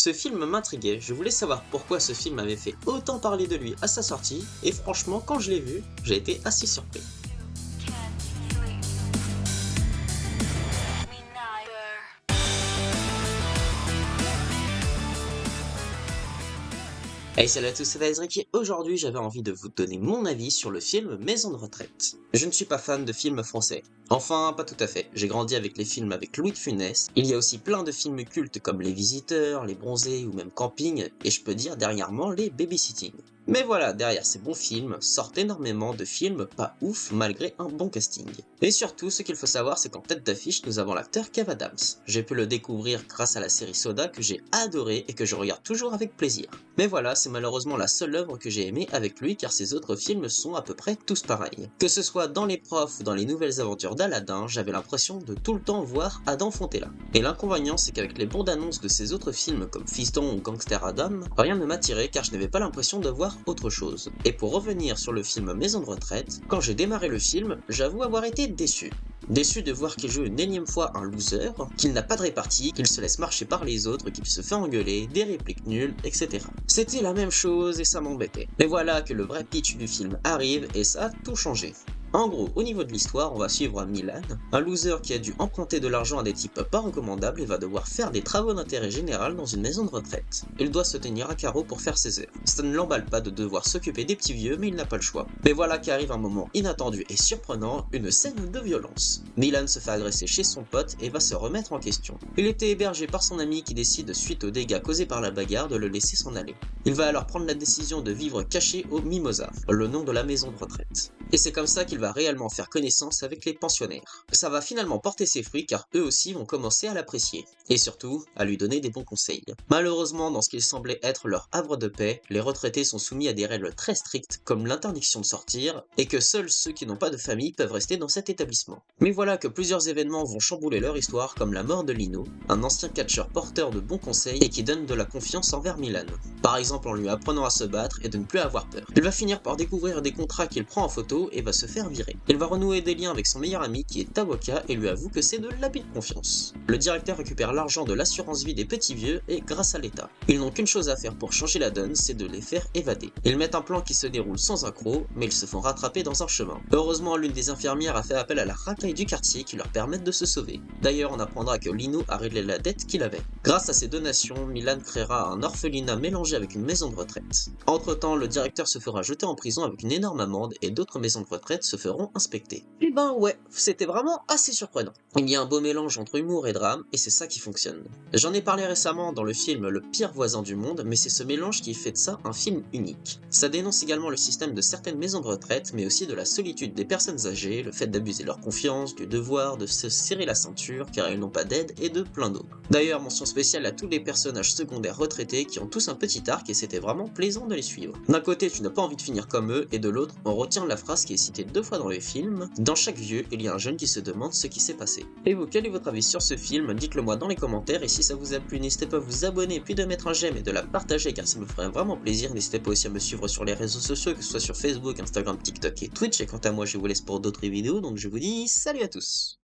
Ce film m'intriguait, je voulais savoir pourquoi ce film avait fait autant parler de lui à sa sortie, et franchement quand je l'ai vu, j'ai été assez surpris. Hey salut à tous, c'est Ezric et aujourd'hui j'avais envie de vous donner mon avis sur le film Maison de retraite. Je ne suis pas fan de films français. Enfin, pas tout à fait. J'ai grandi avec les films avec Louis de Funès. Il y a aussi plein de films cultes comme Les Visiteurs, Les Bronzés ou même Camping, et je peux dire dernièrement les Babysitting. Mais voilà, derrière ces bons films, sortent énormément de films pas ouf malgré un bon casting. Et surtout, ce qu'il faut savoir, c'est qu'en tête d'affiche, nous avons l'acteur Kev Adams. J'ai pu le découvrir grâce à la série Soda que j'ai adoré et que je regarde toujours avec plaisir. Mais voilà, c'est malheureusement la seule œuvre que j'ai aimée avec lui car ses autres films sont à peu près tous pareils. Que ce soit dans Les Profs ou dans les nouvelles aventures d'Aladin, j'avais l'impression de tout le temps voir Adam Fontella. Et l'inconvénient, c'est qu'avec les bandes annonces de ses autres films comme Fiston ou Gangster Adam, rien ne m'attirait car je n'avais pas l'impression de voir autre chose. Et pour revenir sur le film Maison de retraite, quand j'ai démarré le film, j'avoue avoir été déçu. Déçu de voir qu'il joue une énième fois un loser, qu'il n'a pas de répartie, qu'il se laisse marcher par les autres, qu'il se fait engueuler, des répliques nulles, etc. C'était la même chose et ça m'embêtait. Mais voilà que le vrai pitch du film arrive et ça a tout changé. En gros, au niveau de l'histoire, on va suivre Milan, un loser qui a dû emprunter de l'argent à des types pas recommandables et va devoir faire des travaux d'intérêt général dans une maison de retraite. Il doit se tenir à carreau pour faire ses heures. Ça ne l'emballe pas de devoir s'occuper des petits vieux, mais il n'a pas le choix. Mais voilà qu'arrive un moment inattendu et surprenant, une scène de violence. Milan se fait agresser chez son pote et va se remettre en question. Il était hébergé par son ami qui décide, suite aux dégâts causés par la bagarre, de le laisser s'en aller. Il va alors prendre la décision de vivre caché au Mimosa, le nom de la maison de retraite. Et c'est comme ça qu'il va réellement faire connaissance avec les pensionnaires. Ça va finalement porter ses fruits car eux aussi vont commencer à l'apprécier. Et surtout, à lui donner des bons conseils. Malheureusement, dans ce qu'il semblait être leur havre de paix, les retraités sont soumis à des règles très strictes comme l'interdiction de sortir et que seuls ceux qui n'ont pas de famille peuvent rester dans cet établissement. Mais voilà que plusieurs événements vont chambouler leur histoire comme la mort de Lino, un ancien catcheur porteur de bons conseils et qui donne de la confiance envers Milan. Par exemple en lui apprenant à se battre et de ne plus avoir peur. Il va finir par découvrir des contrats qu'il prend en photo et va se faire virer. Il va renouer des liens avec son meilleur ami qui est avocat et lui avoue que c'est de l'abus de confiance. Le directeur récupère l'argent de l'assurance vie des petits vieux et grâce à l'État. Ils n'ont qu'une chose à faire pour changer la donne, c'est de les faire évader. Ils mettent un plan qui se déroule sans accroc, mais ils se font rattraper dans un chemin. Heureusement, l'une des infirmières a fait appel à la racaille du quartier qui leur permettent de se sauver. D'ailleurs, on apprendra que Lino a réglé la dette qu'il avait. Grâce à ces donations, Milan créera un orphelinat mélangé avec une maison de retraite. Entre temps, le directeur se fera jeter en prison avec une énorme amende et d'autres maisons de retraite se feront inspecter. Et ben ouais, c'était vraiment assez surprenant. Il y a un beau mélange entre humour et drame et c'est ça qui fonctionne. J'en ai parlé récemment dans le film Le pire voisin du monde, mais c'est ce mélange qui fait de ça un film unique. Ça dénonce également le système de certaines maisons de retraite, mais aussi de la solitude des personnes âgées, le fait d'abuser de leur confiance, du devoir de se serrer la ceinture car elles n'ont pas d'aide et de plein d'autres. D'ailleurs, mention spéciale à tous les personnages secondaires retraités qui ont tous un petit arc et c'était vraiment plaisant de les suivre. D'un côté, tu n'as pas envie de finir comme eux, et de l'autre, on retient la phrase qui est citée 2 fois dans les films: dans chaque vieux, il y a un jeune qui se demande ce qui s'est passé. Et vous, quel est votre avis sur ce film? Dites-le moi dans les commentaires, et si ça vous a plu, n'hésitez pas à vous abonner, puis de mettre un j'aime et de la partager car ça me ferait vraiment plaisir. N'hésitez pas aussi à me suivre sur les réseaux sociaux, que ce soit sur Facebook, Instagram, TikTok et Twitch, et quant à moi, je vous laisse pour d'autres vidéos, donc je vous dis salut à tous.